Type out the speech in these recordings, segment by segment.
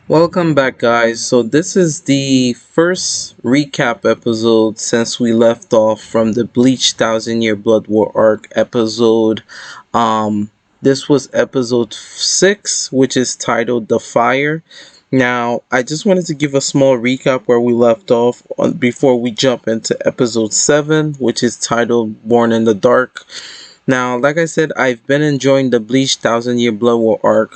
Welcome back, guys. So, this is the first recap episode since we left off from the Bleach Thousand Year Blood War arc episode. Um, this was episode 6, which is titled The Fire. Now, I just wanted to give a small recap where we left off before we jump into episode 7, which is titled Born in the Dark. Now, like I said, I've been enjoying the Bleach Thousand Year Blood War arc.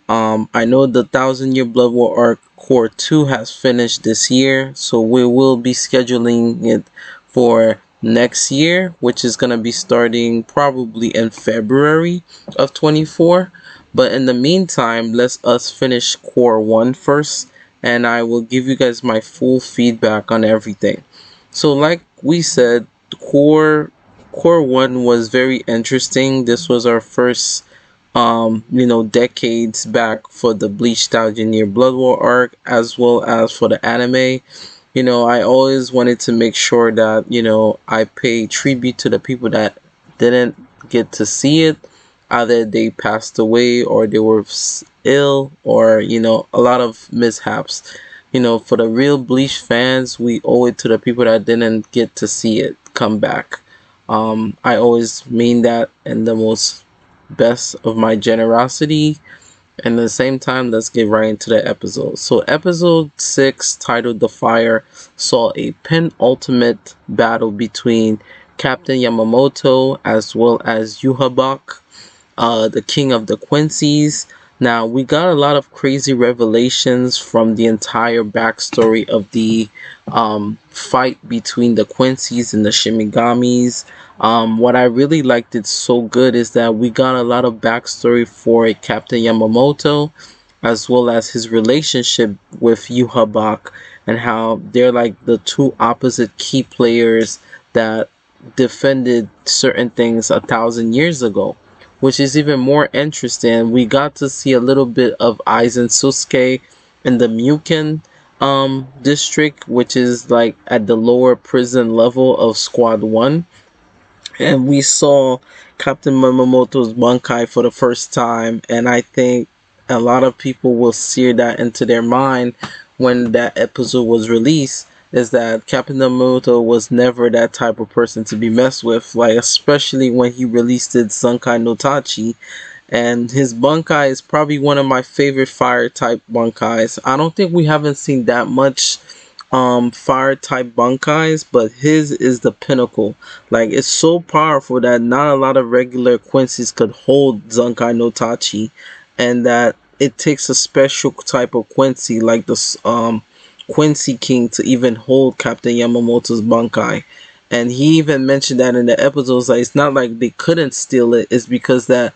I know the Thousand Year Blood War arc Core 2 has finished this year, so we will be scheduling it for next year, which is going to be starting probably in February of 24. But in the meantime, let's us finish Core 1 first, and I will give you guys my full feedback on everything. So, like we said, Core 1 was very interesting. This was our first decades back for the Bleach Thousand Year Blood War arc, as well as for the anime. I always wanted to make sure that, I pay tribute to the people that didn't get to see it. Either they passed away or they were ill or, a lot of mishaps. For the real Bleach fans, we owe it to the people that didn't get to see it come back. I always mean that in the most best of my generosity. And at the same time, let's get right into the episode. So episode 6, titled The Fire, saw a penultimate battle between Captain Yamamoto as well as Yuhabak, the king of the Quincy's. Now, we got a lot of crazy revelations from the entire backstory of the fight between the Quincy's and the Shimigamis. What I really liked it so good is that we got a lot of backstory for Captain Yamamoto, as well as his relationship with Yuhabak, and how they're like the two opposite key players that defended certain things 1,000 years ago, which is even more interesting. We got to see a little bit of Aizen Susuke in the Muken district, which is like at the lower prison level of Squad 1. And we saw Captain Yamamoto's Bankai for the first time, and I think a lot of people will sear that into their mind when that episode was released, is that Captain Yamamoto was never that type of person to be messed with, like especially when he released his Zankai no Tachi. And his Bankai is probably one of my favorite fire type Bankais. I don't think we haven't seen that much fire type Bankais, but his is the pinnacle. Like, it's so powerful that not a lot of regular Quincy's could hold Zankai no Tachi, and that it takes a special type of Quincy like the Quincy King to even hold Captain Yamamoto's Bankai. And he even mentioned that in the episodes, like it's not like they couldn't steal it, it's because that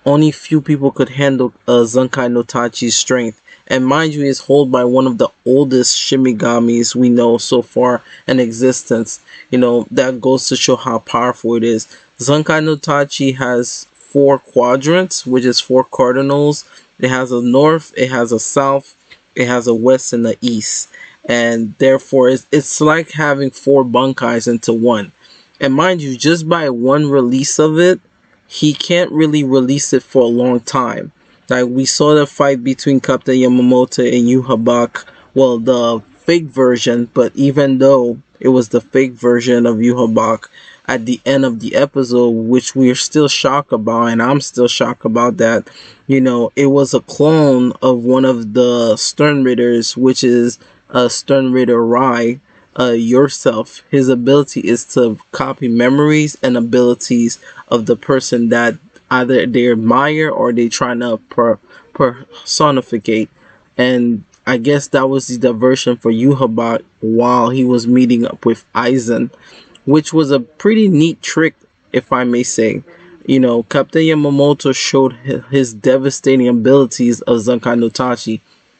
only few people could handle Zankai no Tachi's strength. And mind you, it's held by one of the oldest Shimigamis we know so far in existence. That goes to show how powerful it is. Zankai no Tachi has 4 quadrants, which is 4 cardinals. It has a north, it has a south, it has a west, and a east. And therefore, it's like having 4 Bankais into one. And mind you, just by one release of it, he can't really release it for a long time. Like, we saw the fight between Captain Yamamoto and Yuhabak. Well, the fake version, but even though it was the fake version of Yuhabak at the end of the episode, which we're still shocked about, and I'm still shocked about that, it was a clone of one of the Stern Ridders, which is Stern Ridder Rai, yourself. His ability is to copy memories and abilities of the person that either they admire or they trying to personificate. And I guess that was the diversion for Yuhabak while he was meeting up with Aizen, which was a pretty neat trick, if I may say. Captain Yamamoto showed his devastating abilities of Zankai no Tachi.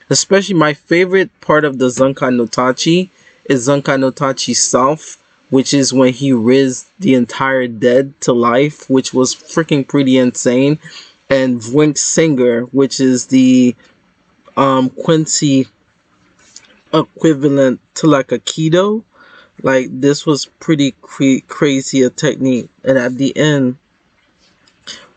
Especially my favorite part of the Zankai no Tachi is Zankai no Tachi South, which is when he raised the entire dead to life, which was freaking pretty insane. And Wink Singer, which is the Quincy equivalent to like a Kido. Like, this was pretty crazy a technique. And at the end,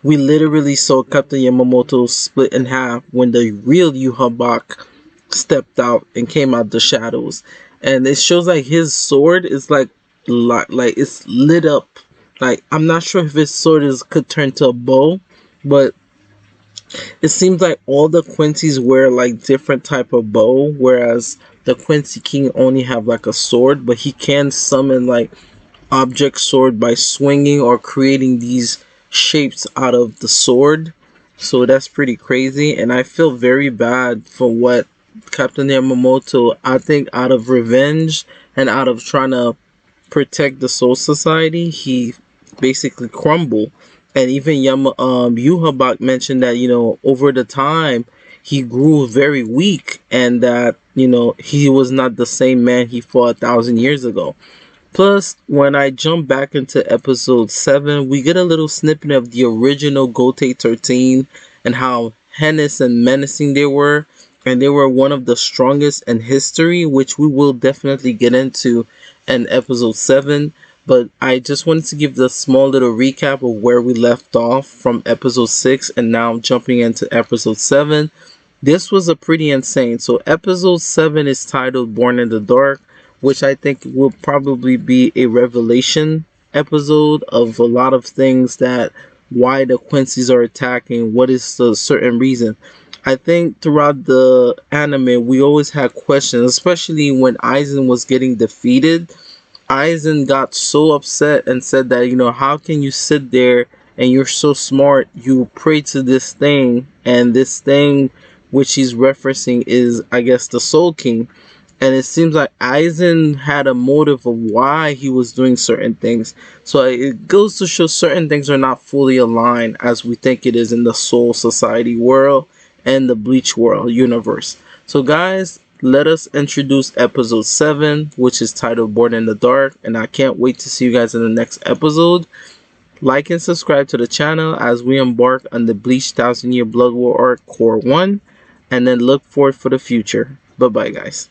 we literally saw Captain Yamamoto split in half when the real Yuhabak stepped out and came out the shadows. And it shows like his sword is like it's lit up. Like I'm not sure if his sword is could turn to a bow, but it seems like all the Quincy's wear like different type of bow, whereas the Quincy King only have like a sword, but he can summon like object sword by swinging or creating these shapes out of the sword. So that's pretty crazy, and I feel very bad for what Captain Yamamoto, I think out of revenge and out of trying to protect the Soul Society, he basically crumbled. And even Yuhabak mentioned that, over the time he grew very weak, and that, he was not the same man he fought 1,000 years ago. Plus, when I jump back into episode 7, we get a little snippet of the original Gote 13 and how heinous and menacing they were. And they were one of the strongest in history, which we will definitely get into in episode 7. But I just wanted to give the small little recap of where we left off from episode 6 and now jumping into episode 7. This was a pretty insane. So episode 7 is titled Born in the Dark, which I think will probably be a revelation episode of a lot of things, that why the Quincy's are attacking, what is the certain reason. I think throughout the anime we always had questions, especially when Aizen was getting defeated. Aizen got so upset and said that, how can you sit there and you're so smart, you pray to this thing, and this thing which he's referencing is, I guess, the Soul King. And it seems like Aizen had a motive of why he was doing certain things. So it goes to show certain things are not fully aligned as we think it is in the Soul Society world and the Bleach world universe. So guys, let us introduce episode 7, which is titled Born in the Dark, and I can't wait to see you guys in the next episode. Like and subscribe to the channel as we embark on the Bleach 1,000 Year Blood War arc Core 1, and then look forward for the future. Bye bye guys.